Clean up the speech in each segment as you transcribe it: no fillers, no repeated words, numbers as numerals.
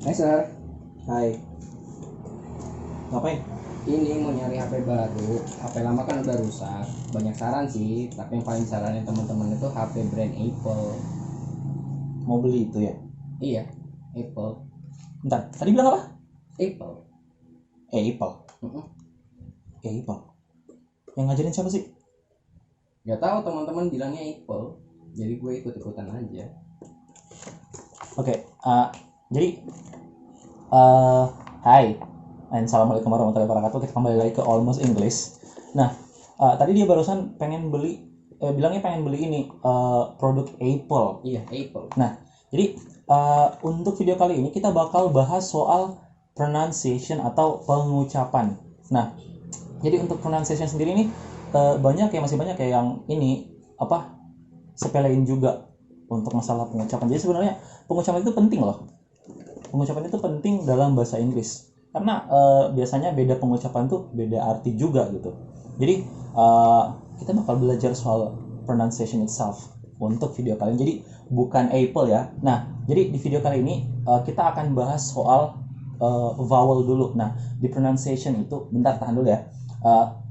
Hai sir, Hai, ngapain? ini mau nyari HP baru. HP lama kan udah rusak. Banyak saran sih, tapi yang paling saranin teman-teman itu HP brand Apple. Mau beli itu ya? Iya, Apple. Bentar, tadi bilang apa? Apple. Apple. Mm-mm. Apple. Yang ngajarin siapa sih? Gak tahu teman-teman bilangnya Apple, jadi gue ikut-ikutan aja. Oke, jadi hai, assalamualaikum warahmatullahi wabarakatuh. Kita kembali lagi ke Almost English. Nah, tadi dia barusan bilangnya pengen beli ini produk Apple. Iya, Apple. Nah, jadi untuk video kali ini kita bakal bahas soal pronunciation atau pengucapan. Nah, jadi untuk pronunciation sendiri nih masih banyak ya yang ini sepelein juga untuk masalah pengucapan. Jadi sebenarnya pengucapan itu penting loh. Pengucapan itu penting dalam bahasa Inggris karena biasanya beda pengucapan tuh beda arti juga gitu. Jadi kita bakal belajar soal pronunciation itself untuk video kali ini. Jadi bukan Apple ya. Nah, jadi di video kali ini kita akan bahas soal vowel dulu. Nah, di pronunciation itu, bentar tahan dulu ya.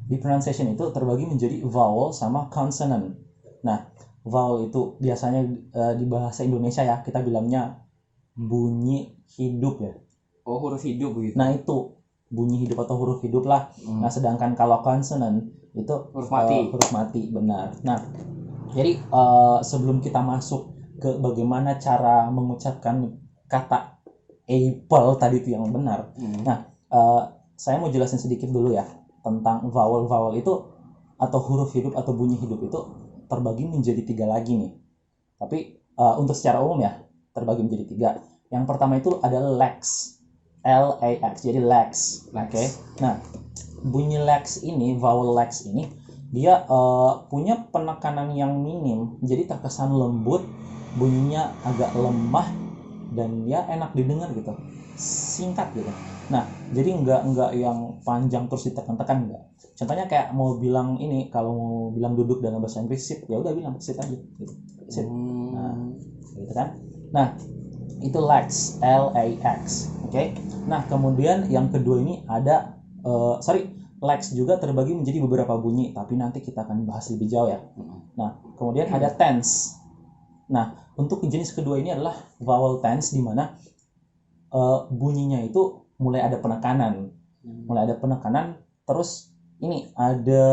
Di pronunciation itu terbagi menjadi vowel sama consonant. Nah, vowel itu biasanya di bahasa Indonesia ya kita bilangnya bunyi hidup ya. Oh, huruf hidup gitu. Nah, itu bunyi hidup atau huruf hidup lah. Nah, sedangkan kalau consonant itu Huruf mati. huruf mati, benar. Nah, jadi sebelum kita masuk ke bagaimana cara mengucapkan kata apple tadi itu yang benar. Nah, saya mau jelasin sedikit dulu ya tentang vowel itu atau huruf hidup atau bunyi hidup itu terbagi menjadi 3 lagi nih. Tapi untuk secara umum ya terbagi menjadi 3. Yang pertama itu adalah lex, L-A-X, jadi lex. Oke. Nah, bunyi lex ini, vowel lex ini dia punya penekanan yang minim, jadi terkesan lembut, bunyinya agak lemah dan ya enak didengar gitu, singkat gitu. Nah, jadi nggak yang panjang terus ditekan-tekan, enggak. Contohnya kayak mau bilang ini, kalau mau bilang duduk dalam bahasa Inggris sit, ya udah bilang sit aja gitu. Sit. Nah, gitu kan. Nah, itu lex, L-A-X. Oke. Nah, kemudian yang kedua ini ada lex juga terbagi menjadi beberapa bunyi, tapi nanti kita akan bahas lebih jauh ya. Nah, kemudian ada tense. Nah, untuk jenis kedua ini adalah vowel tense, di mana bunyinya itu mulai ada penekanan, terus ini ada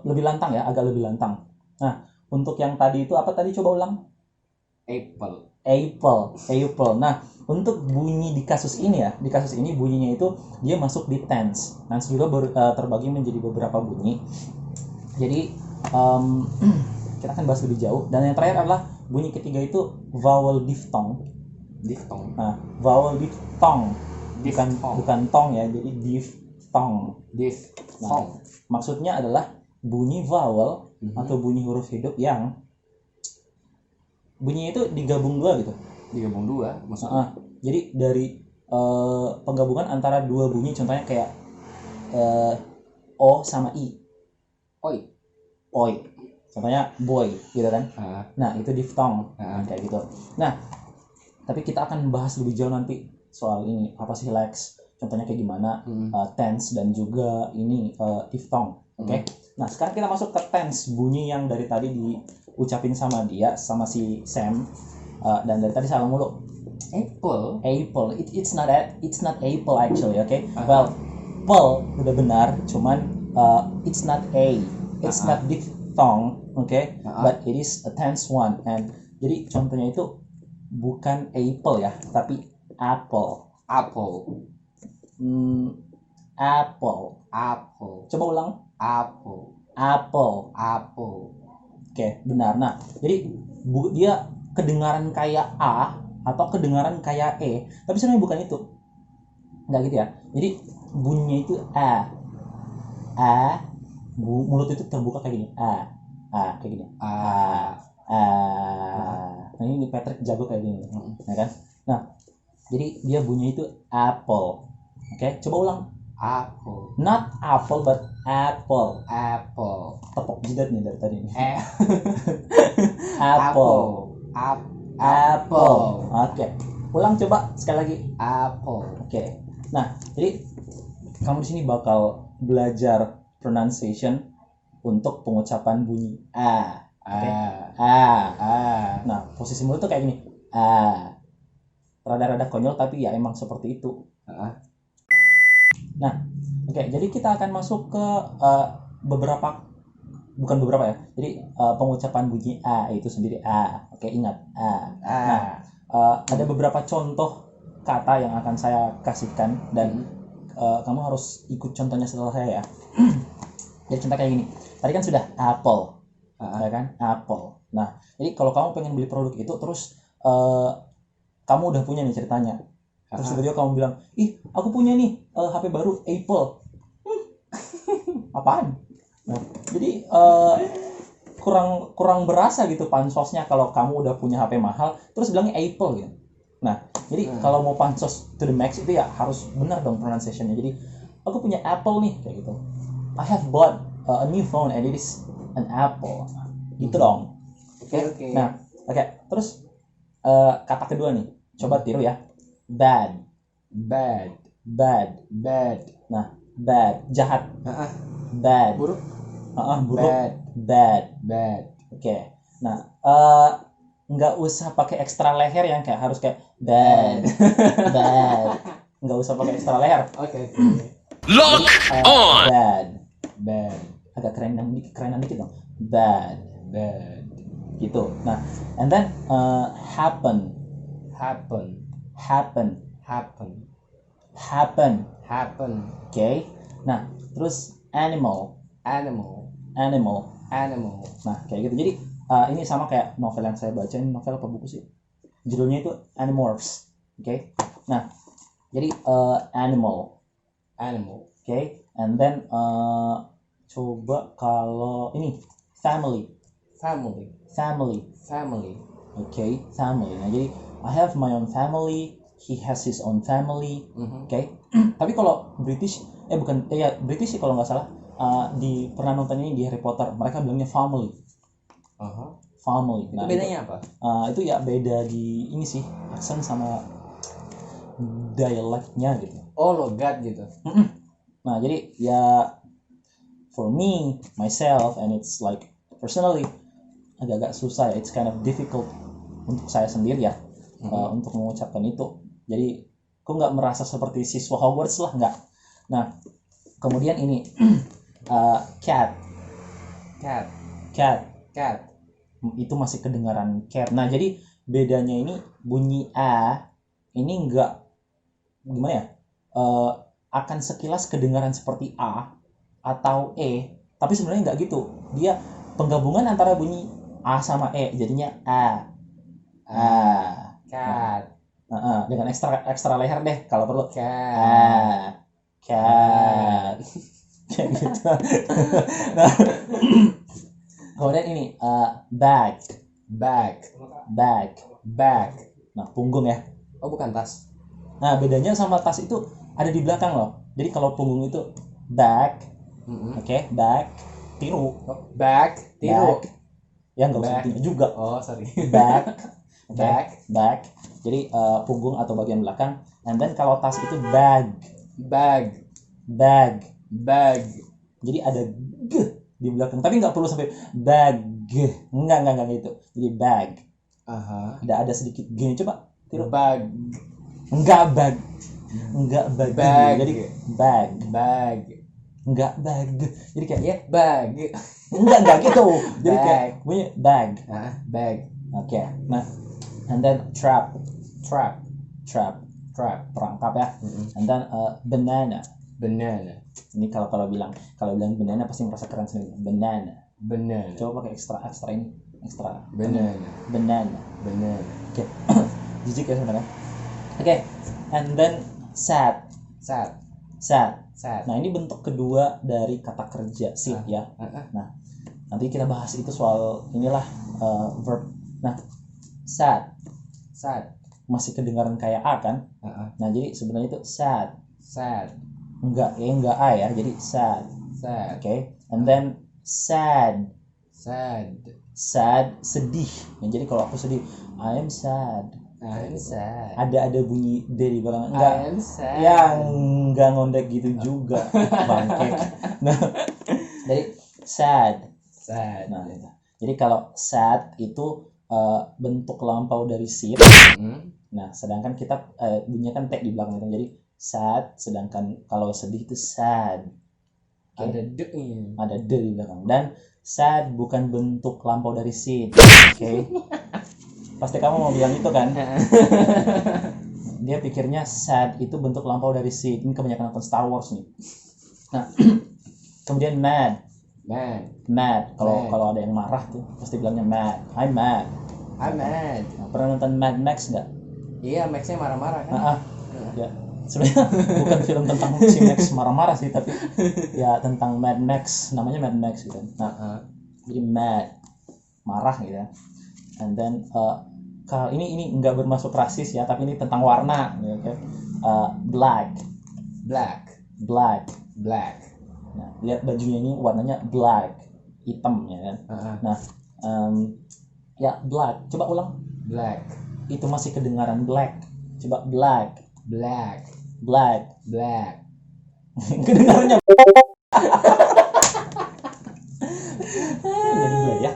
lebih lantang ya, agak lebih lantang. Nah, untuk yang tadi itu apa tadi, coba ulang? Apple. Nah, untuk bunyi di kasus ini bunyinya itu dia masuk di tense. Tense juga terbagi menjadi beberapa bunyi. Jadi kita akan bahas lebih jauh. Dan yang terakhir adalah bunyi ketiga itu vowel diphthong. Nah, vowel diphthong. Bukan tong ya, jadi diphthong. Nah, maksudnya adalah bunyi vowel atau bunyi huruf hidup yang bunyinya itu digabung dua gitu. Maksudnya? Jadi dari penggabungan antara dua bunyi, contohnya kayak O sama I. Oi. Contohnya boy gitu kan. Nah, itu diphthong. Kayak gitu. Nah, tapi kita akan bahas lebih jauh nanti soal ini, apa sih lex, contohnya kayak gimana, tense dan juga ini diphthong. Oke. Nah, sekarang kita masuk ke tense, bunyi yang dari tadi diucapin sama si Sam, dan dari tadi salah mulu. Apple. It's not apple actually, okay? Well, pel udah benar, cuman it's not not diphthong, okay? But it is a tense one. And jadi contohnya itu bukan apple ya, tapi apple. Apple. Coba ulang. Apple. Oke, benar. Nah, jadi dia kedengaran kayak A atau kedengaran kayak E, tapi sebenarnya bukan itu. Enggak gitu ya. Jadi bunyinya itu A. Mulut itu terbuka kayak gini. Kayak gini. Nah, ini Patrick jago kayak gini, ya kan? Nah, jadi dia bunyinya itu apple. Oke, coba ulang. Apple. Not apple but apple. Tepok jidat nih dari tadi nih. Apple. Oke. Ulang coba sekali lagi. Apple. Oke. Nah, jadi kamu di sini bakal belajar pronunciation untuk pengucapan bunyi a. Oke. A. Nah, posisi mulut tuh kayak gini. A. Rada-rada konyol tapi ya emang seperti itu. Nah, oke. Jadi kita akan masuk ke bukan beberapa ya. Jadi pengucapan bunyi a itu sendiri a. Oke, ingat a. Nah, ada beberapa contoh kata yang akan saya kasihkan dan kamu harus ikut contohnya setelah saya ya. Jadi contoh kayak gini. Tadi kan sudah apple, ya kan? Apple. Nah, jadi kalau kamu pengen beli produk itu terus kamu udah punya nih ceritanya. Terus tiba-tiba kamu bilang, ih aku punya nih HP baru Apple. Apaan? Nah, jadi kurang berasa gitu pansosnya kalau kamu udah punya HP mahal terus bilangnya Apple gitu. Nah, jadi kalau mau pansos to the max itu ya harus benar dong pronunciation-nya. Jadi aku punya Apple nih kayak gitu. I have bought a new phone and it is an Apple. Gitu dong. Oke. Nah, oke. Terus kata kedua nih. Coba tiru ya. Bad. Nah, bad jahat. Bad. Buruk. Bad. Oke. Nah, nggak usah pakai ekstra leher yang kayak harus kayak bad. Nggak usah pakai ekstra leher. Oke. Lock on. Bad. Agak kerenan dikit dong. Bad. Gitu. Nah, and then happen. Oke. Nah, terus animal. Nah, kayak gitu. Jadi ini sama kayak novel yang saya baca. Ini novel apa buku sih? Judulnya itu Animorphs. Oke. Nah, jadi animal. Oke. And then coba kalau ini family. Oke, family. Nah, jadi I have my own family, he has his own family. Oke. Tapi kalau British British sih kalau nggak salah di pernah nonton ini di Harry Potter, mereka bilangnya family. Family. Nah, itu bedanya apa? Itu ya beda di ini sih, aksen sama dialeknya gitu. Oh, logat gitu. Nah, jadi ya for me, myself, and it's like personally agak-agak susah ya, it's kind of difficult untuk saya sendiri ya untuk mengucapkan itu. Jadi aku nggak merasa seperti siswa Hogwarts lah, nggak. Nah, kemudian ini cat itu masih kedengaran cat. Nah, jadi bedanya ini bunyi a ini nggak gimana ya, akan sekilas kedengaran seperti a atau e, tapi sebenarnya nggak gitu. Dia penggabungan antara bunyi a sama e, jadinya a. Cat. Dengan ekstra leher deh kalau perlu. Cat. Kayak gitu. Nah, kemudian ini bag. Nah, punggung ya. Oh, bukan tas. Nah, bedanya sama tas itu ada di belakang loh. Jadi kalau punggung itu bag. Oke, bag. Tiru. Tiru. Ya nggak usah tiru juga. Oh, sorry. Bag. Jadi punggung atau bagian belakang. And then kalau tas itu bag. Jadi ada g di belakang. Tapi nggak perlu sampai bag. Nggak gitu. Jadi bag. Ada sedikit g. Coba tiru. Bag. Enggak bag. Jadi bag. Enggak bag. Jadi kayak bag. Enggak gitu. Jadi kayak bunyi bag. Bag. Oke. Nah, and then trap. Perangkap ya. And then banana. Ini kalau bilang banana pasti merasa keren sendiri. Banana. Coba pakai ekstra ini. Banana. Oke. Jijik ya sebenarnya. Oke. And then sad. Nah, ini bentuk kedua dari kata kerja sit ya. Nah, nanti kita bahas itu soal inilah verb. Nah, sad masih kedengaran kayak a kan? Nah, jadi sebenarnya itu sad. Enggak a ya, jadi sad. Oke. And then sad sedih. Nah, jadi kalau aku sedih, I am sad. I'm sad. Ada bunyi D di belakang. I'm sad. Yang enggak ngondek gitu juga. Bangke. Nah, dari sad. Nah, itu. Jadi kalau sad itu bentuk lampau dari sit. Nah, sedangkan kita bunyinya kan T di belakang itu. Jadi sad, sedangkan kalau sedih itu sad. Okay. Ada D-nya. Ada D di belakang. Dan sad bukan bentuk lampau dari sit. Oke. Pasti kamu mau bilang itu kan? Dia pikirnya sad itu bentuk lampau dari sit. Ini kebanyakan nonton Star Wars nih. Nah, kemudian mad. Kalau ada yang marah tuh pasti bilangnya mad. I'm mad. Nah, pernah nonton Mad Max nggak? Iya, Max-nya marah-marah kan? Ya. Sebenarnya bukan film tentang si Max marah-marah sih, tapi ya tentang Mad Max. Namanya Mad Max gitu. Nah, jadi mad, marah gitu ya. And then ini nggak bermasuk rasis ya, tapi ini tentang warna, okay? Black. Nah, lihat bajunya ini warnanya black, hitam ya kan. Nah, ya black. Coba ulang. Black. Itu masih kedengaran black. Coba black. Kedengarannya. Jadi black ya.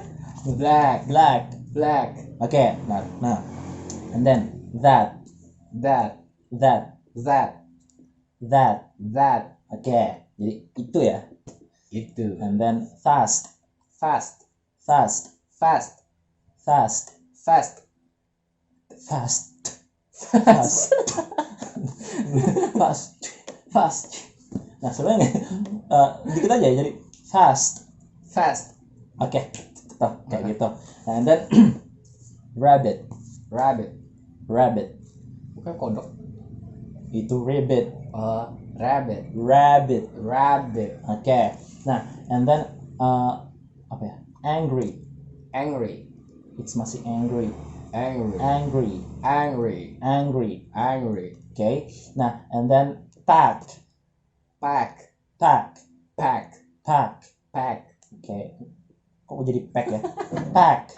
Black. Okay. Nah. And then that. Okay. Jadi itu ya. Itu. And then fast. Nah, sebenarnya dikit aja ya, jadi fast. Oke. Tuh, kayak gitu. Nah, and then rabbit. Bukan kodok. Itu rabbit. Rabbit. Oke. Nah, and then apa ya? Angry. It's masih angry. Okay. Nah, and then pack. Okay. Kok jadi pack ya? Pack.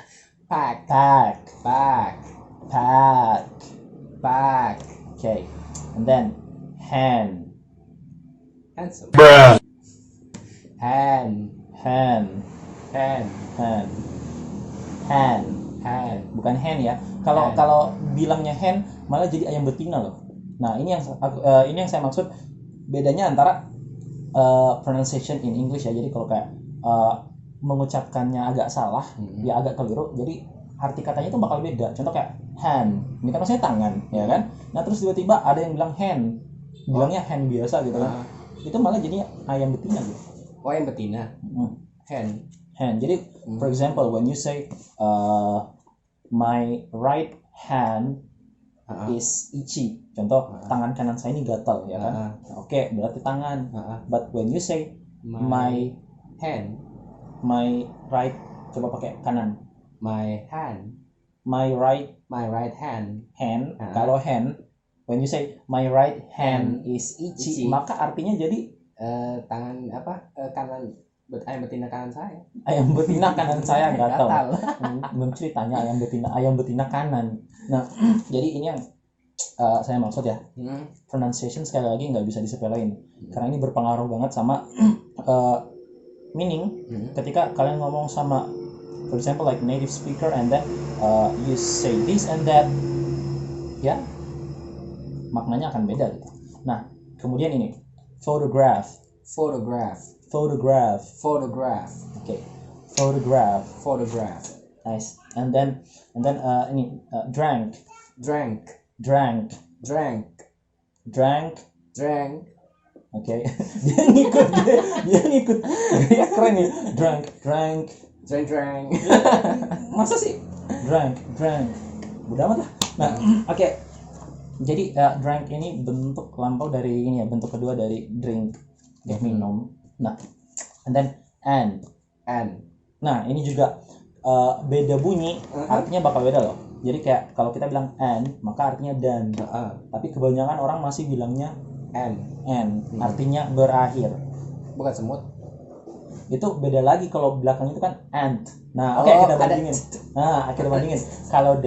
Okay. And then hand. Handsome. Hand. Bukan hand ya. Kalau bilangnya hand malah jadi ayam betina loh. Nah, ini yang saya maksud, bedanya antara pronunciation in English ya. Jadi kalau kayak mengucapkannya agak salah, ya agak keliru. Jadi arti katanya itu bakal beda. Contoh kayak hand, ini kan maksudnya tangan, ya kan? Nah, terus tiba-tiba ada yang bilang hand, bilangnya hand biasa gitu kan? Itu malah jadinya ayam betina gitu. Oh, ayam betina. Hand. Jadi, for example, when you say my right hand is itchy, contoh tangan kanan saya ini gatal, ya kan? Oke, berarti tangan. But when you say my hand, my right, coba pakai kanan. My right hand. Kalau hand, when you say my right hand is itchy, maka artinya jadi tangan kanan, ayam betina kanan saya. Ayam betina kanan saya gatal. Belum ceritanya ayam betina kanan. Nah, jadi ini yang saya maksud ya. Pronunciation sekali lagi nggak bisa disepelein, karena ini berpengaruh banget sama meaning. Ketika kalian ngomong sama, for example, like native speaker, and then you say this and that, ya, maknanya akan beda gitu. Nah, kemudian ini photograph. Okay, photograph. Nice. And then ini drank. Okay. dia ngikut ya, keren nih. Drank. Masa sih drank udah amat lah. Nah, oke. Jadi drank ini bentuk lampau dari ini ya, bentuk kedua dari drink, minum. Nah, and then and. Nah, ini juga beda bunyi, artinya bakal beda loh. Jadi kayak kalau kita bilang and, maka artinya dan. Tapi kebanyakan orang masih bilangnya and, artinya berakhir. Bukan semut. Itu beda lagi kalau belakang itu kan and. Nah, oke, Oh, kita ada bandingin. Nah, kita bandingin. Kalau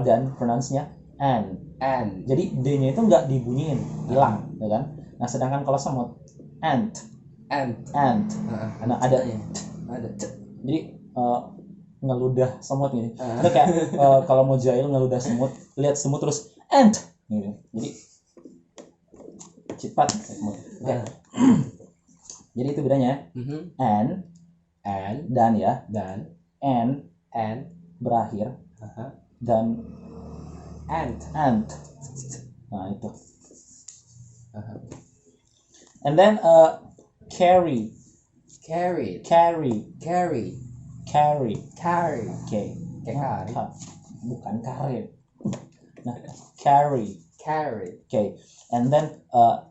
dan pronounce-nya and. and. Jadi D-nya itu nggak dibunyiin, hilang, ya kan? Nah, sedangkan kalau semut and. Nah, ada. Jadi ngeludah semut gini. Itu kayak kalau mau jahil ngeludah semut, lihat semut terus and gitu. Jadi cepat semut. Oke. Jadi itu bedanya. And dan ya, and berakhir dan and. Nah, itu. And then carry. Carry. Oke. Kayak kari. Bukan karet. Nah, carry. Okay. And then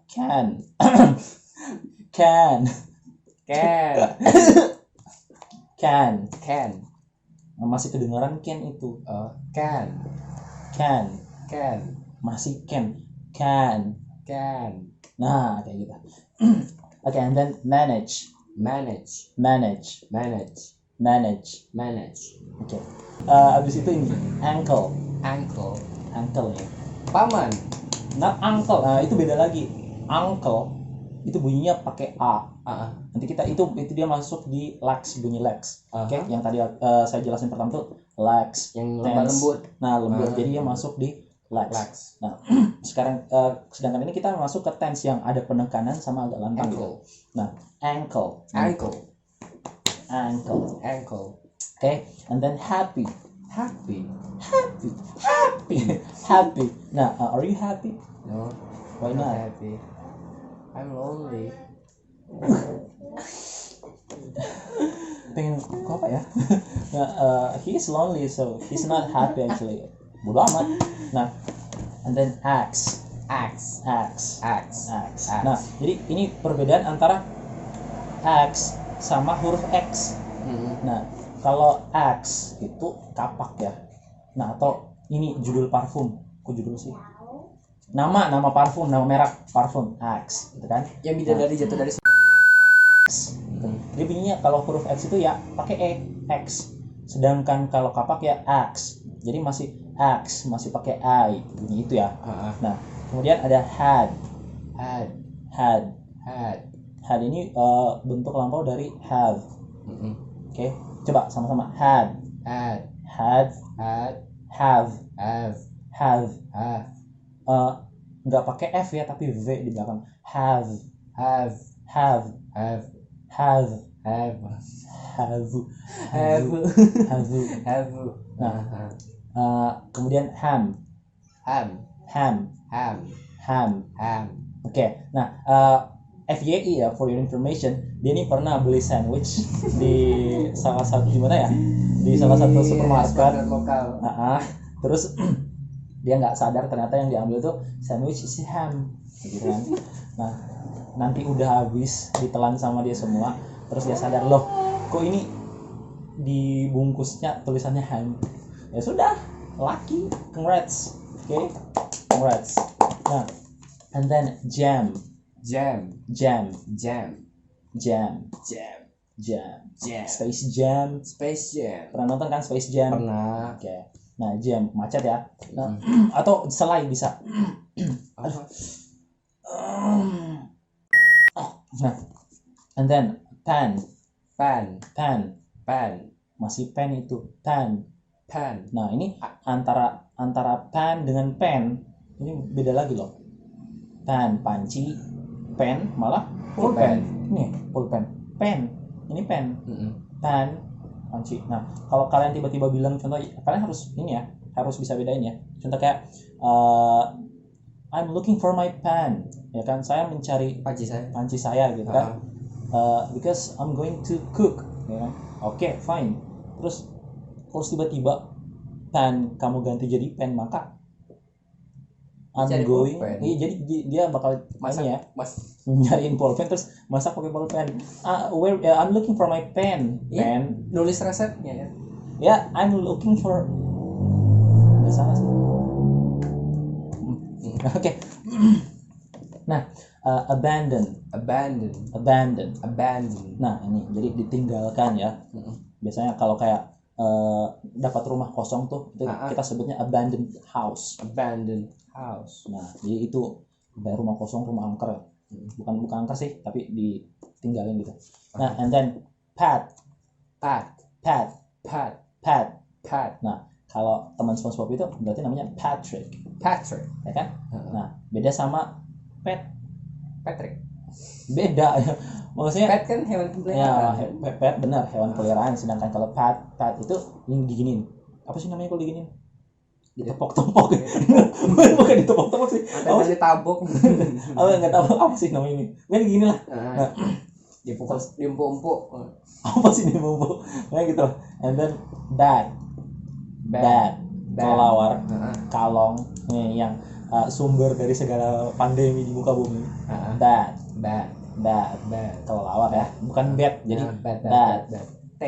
can. Nah, masih kedengaran can itu. Can. Masih can. Nah, kayak gitu. Okay, and then manage. Okay. Abis itu ini ankle ya. Paman. Not uncle. Nah, itu beda lagi. Uncle itu bunyinya pakai A. Nanti kita itu dia masuk di legs, bunyi legs. Oke, yang tadi saya jelasin pertama tuh legs Yang tense. lembut. Nah, lembut. Jadi dia masuk di legs. Nah, sekarang sedangkan ini kita masuk ke tense yang ada penekanan sama agak lantang. Nah, ankle. Okay, and then happy. Nah, are you happy? No. Why Not not? happy. I'm lonely. Pengen apa ya? Nah, he is lonely, so he's not happy actually. Bodo amat. Nah, and then axe. Nah, jadi ini perbedaan antara axe sama huruf X. Nah, kalau X itu kapak ya. Nah, atau ini judul parfum. Kok judul sih? Nama parfum, nama merek parfum X, gitu kan? Yang bidadari jatuh dari X. Gitu. Dia bunyinya kalau huruf X itu ya pakai E, X. Sedangkan kalau kapak ya X. Jadi masih X, masih pakai I, bunyi itu ya. Nah, kemudian ada had. Had ini bentuk lampau dari have. Oke, coba sama-sama had, have. Nggak pakai F ya, tapi V di belakang. Have. Nah, kemudian ham. Oke, nah FYI ya, for your information, dia ini pernah beli sandwich di salah satu supermarket lokal. Terus dia nggak sadar ternyata yang diambil tuh sandwich isi ham, gitu kan. Nah, nanti udah habis ditelan sama dia semua, terus dia sadar, loh kok ini dibungkusnya tulisannya ham. Ya sudah, lucky, congrats. Okay, congrats. Nah, and then jam. Space Jam. Pernah nonton kan Space Jam? Pernah. Oke. Nah, jam macet ya. Nah, atau selai bisa. Nah, and then pen. Masih pen itu pen. Nah, ini antara pen dengan pen ini beda lagi loh. Pen panci, pen malah pulpen. Ini pulpen. Pen ini pen. Pen panci. Nah, kalau kalian tiba-tiba bilang contoh, kalian harus ini ya, harus bisa bedain ya. Contoh kayak I'm looking for my pen, ya kan? Saya mencari panci saya gitu kan. Because I'm going to cook, ya kan? Oke, fine. Terus tiba-tiba pen kamu ganti jadi pen, maka ongoing. Iya, jadi dia bakal nyariin pulpen terus masak pakai pulpen. I'm looking for my pen. Pen. Nulis resepnya ya. Ya, I'm looking for. Nggak salah sih. Oke. Nah, Abandon. Abandon. Nah ini jadi ditinggalkan ya. Biasanya kalau kayak dapat rumah kosong tuh itu kita sebutnya abandoned house. Nah jadi itu kayak rumah kosong, rumah angker ya. Bukan angker sih, tapi ditinggalin gitu. Nah and then pet. Nah kalau teman SpongeBob itu berarti namanya Patrick, ya kan? Nah beda sama Patrick. beda ya. Maksudnya Pet kan hewan peliharaan. ya pet benar hewan peliharaan, sedangkan kalau pet itu yang diginin. Apa sih namanya kalau diginin? Ditepok-tepok. Bukan ditepok-tepok sih. Apa sih ditabok? Enggak tahu apa sih namanya ini. Kan gini lah. Nah, diempuk-empuk. Apa sih ini bumbu? Kayak gitu. And then bad. Kelawar, kalong yang sumber dari segala pandemi di muka bumi. Bad. Kelawar ya, bukan bad. Jadi bad. T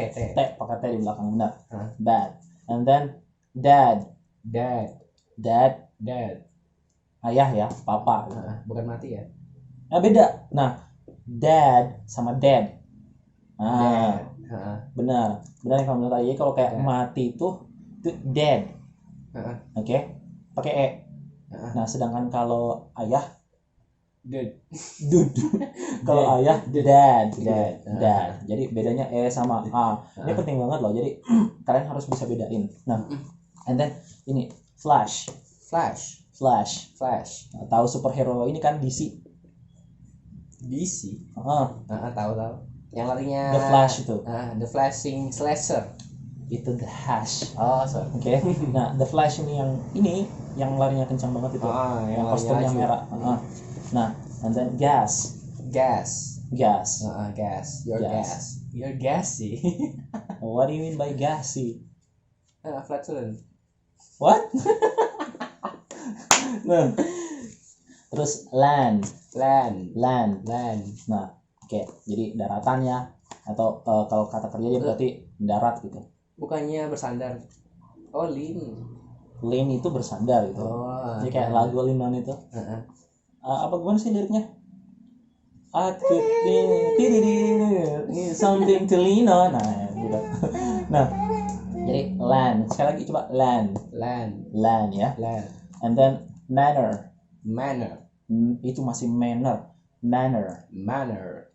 pakai T di belakang, benar. Bad. And then dad. Ayah ya, papa. Bukan mati ya. Nah beda. Nah dad sama dad. Benar kalau menurut Ayah kalau kayak mati itu dead. Oke. Pakai E. Nah sedangkan kalau ayah dude. Kalau ayah dad. Jadi bedanya E sama A. Ini penting banget loh. Jadi kalian harus bisa bedain. Nah, and then ini Flash. Tahu superhero ini kan DC. Tahu. Yang larinya The Flash itu. The Flashing Slasher. Itu The Hash. Oh, sorry. Oke. Nah, The Flash ini yang larinya kencang banget itu. Yang kostumnya merah. Nah, and then gas. You're gassy. What do you mean by gassy? Flatulent. What? Nah, terus land. Nah, oke. Jadi daratannya atau kalau kata kerja dia berarti darat gitu. Bukannya bersandar. Oh, Lean itu bersandar gitu. Jadi kayak lagu Linon itu. Apa gimana sih liriknya? I could be something to lean on. Nah, gitu. Nah, jadi land. Sekali lagi coba land ya. And then manner. Itu masih manner.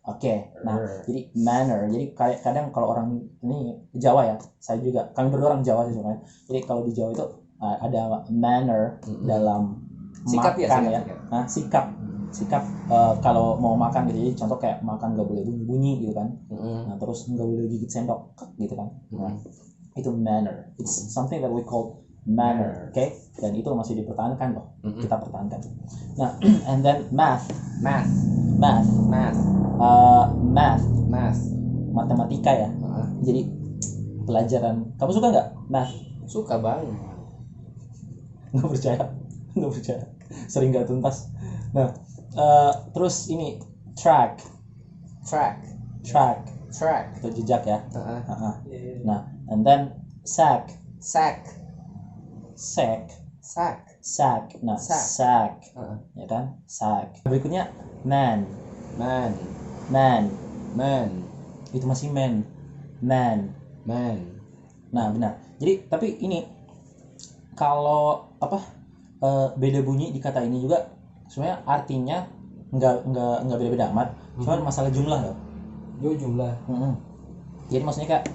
Oke. Nah, jadi manner. Jadi kadang kalau orang ini Jawa ya, saya juga kami berdua orang Jawa sih sebenarnya. Jadi kalau di Jawa itu ada manner dalam sikap makan ya. Nah, sikap kalau mau makan gitu. Jadi contoh kayak makan nggak boleh bunyi gitu kan. Nah, terus nggak boleh gigit sendok gitu kan. Nah, itu manner. It's something that we call manner, oke? Dan itu masih dipertahankan loh. Kita pertahankan. Nah, and then math. Matematika ya. Jadi pelajaran. Kamu suka nggak math? Suka banget. Nggak percaya. Sering nggak tuntas. Nah, terus ini track itu jejak ya. Nah, and then sack. Nah, sack. Ya kan? Sack. Berikutnya man. Itu masih man. Nah, benar. Jadi tapi ini kalau beda bunyi di kata ini juga sebenarnya artinya nggak beda-beda amat. Cuma masalah jumlah loh. Jumlah. Jadi maksudnya kayak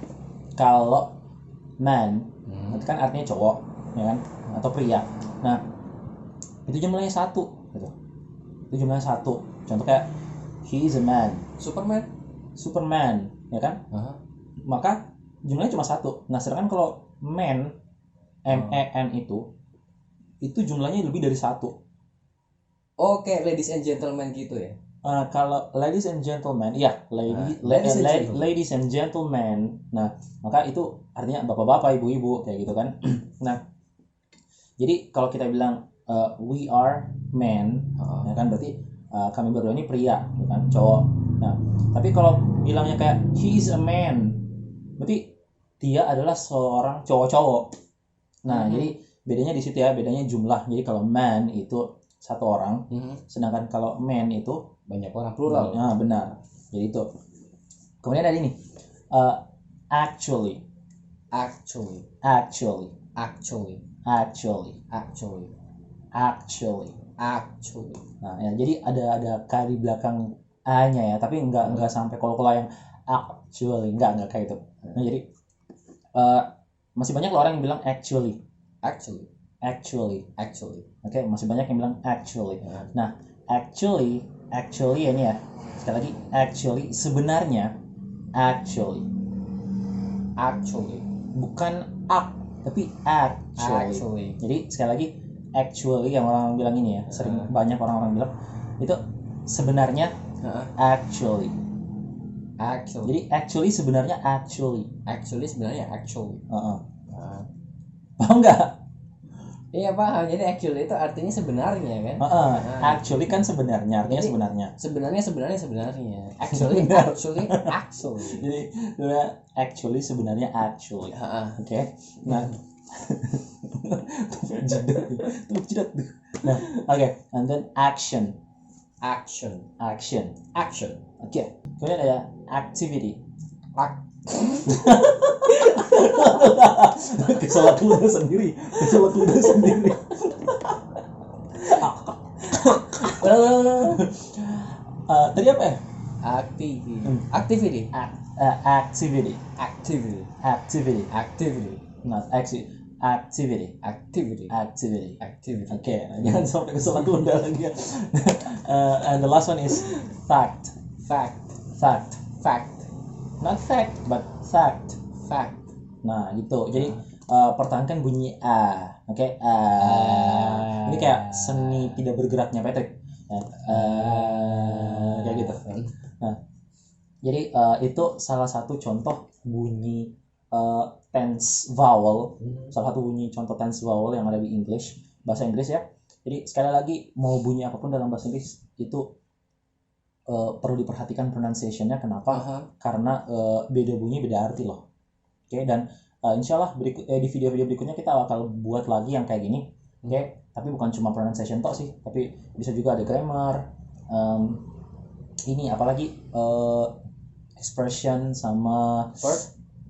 kalau man itu kan artinya cowok, ya kan, atau pria. Nah, itu jumlahnya 1 gitu. Itu jumlahnya 1. Contoh kayak he is a man. Superman, ya kan? Maka jumlahnya cuma 1. Nah, sedangkan kalau man man itu jumlahnya lebih dari 1. Oke, ladies and gentlemen gitu ya. Kalau ladies and gentlemen, ya ladies and gentlemen. Nah, maka itu artinya bapak-bapak, ibu-ibu kayak gitu kan. Nah, jadi kalau kita bilang we are men, ya kan berarti kami berdua ini pria, bukan cowok. Nah, tapi kalau bilangnya kayak he is a man, berarti dia adalah seorang cowok-cowok. Nah, jadi bedanya di situ ya, bedanya jumlah. Jadi kalau man itu satu orang, sedangkan kalau man itu banyak orang, plural. Nah, benar. Jadi itu. Kemudian ada ini. Actually. Actually. Actually. Actually. Actually. Actually. Actually. Actually. Nah, ya, jadi ada k di belakang a-nya ya, tapi enggak sampai kalau yang actually, enggak kayak itu. Nah, jadi masih banyak loh orang yang bilang actually. Actually. Actually. Actually. Oke, masih banyak yang bilang actually. Nah, actually ini ya. Sekali lagi, actually sebenarnya actually bukan tapi actually. Jadi sekali lagi actually yang orang bilang ini ya, sering banyak orang-orang bilang itu sebenarnya actually. Jadi actually sebenarnya actually. Paham nggak? Iya paham. Jadi actually itu artinya sebenarnya kan? Actually kan sebenarnya, artinya jadi, sebenarnya. Actually. Jadi actually sebenarnya actually. Oke. Nah, jidat. Nah, oke. And then action. Oke. Kemudian ada activity. Keselak ludah sendiri. Tadi apa ya? Activity. Not activity. Oke, jangan sampai keselak ludah lagi ya. And the last one is fact. Not fact, but fact. Nah, gitu. Jadi pertahankan bunyi a. Oke. Ini kayak seni tidak bergeraknya Patrick. Kayak gitu. Nah, jadi itu salah satu contoh bunyi tense vowel. Salah satu bunyi contoh tense vowel yang ada di bahasa Inggris ya. Jadi sekali lagi, mau bunyi apapun dalam bahasa Inggris itu perlu diperhatikan pronunciation-nya. Kenapa? Karena beda bunyi beda arti loh. Oke, dan insyaallah di video-video berikutnya kita bakal buat lagi yang kayak gini. Oke, tapi bukan cuma pronunciation tok sih, tapi bisa juga ada grammar, ini apalagi expression sama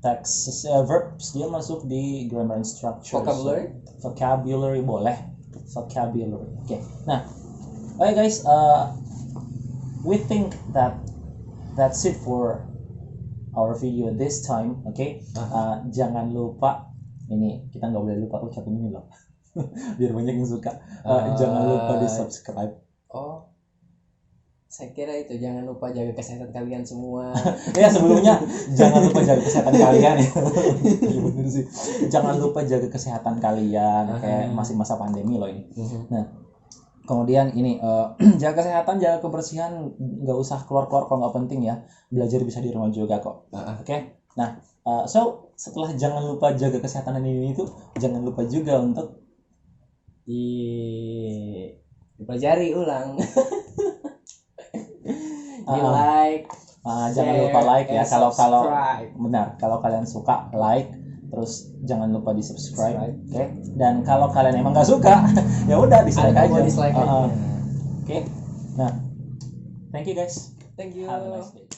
text, verbs dia masuk di grammar and structure. Vocabulary boleh. Oke. Nah, oke guys, we think that's it for our video this time. Okay. Jangan lupa, ini kita nggak boleh lupa ucapin ini loh. Biar banyak yang suka. Jangan lupa di subscribe. Saya kira itu jangan lupa jaga kesehatan kalian semua. Ya, sebelumnya jangan lupa jaga kesehatan kalian ya. Iya bener sih. Jangan lupa jaga kesehatan kalian. Kayak masih masa pandemi loh ini. Nah, kemudian ini jaga kesehatan, jaga kebersihan, nggak usah keluar kalau nggak penting ya. Belajar bisa di rumah juga kok. Oke. Nah, so setelah jangan lupa jaga kesehatan ini itu, jangan lupa juga untuk dipelajari ulang. like, jangan lupa like ya. Kalau benar, kalau kalian suka like, terus jangan lupa di subscribe. Oke. Dan kalau kalian emang nggak suka, ya udah dislike aja. Oke. Nah, thank you guys. Thank you. Have a nice day.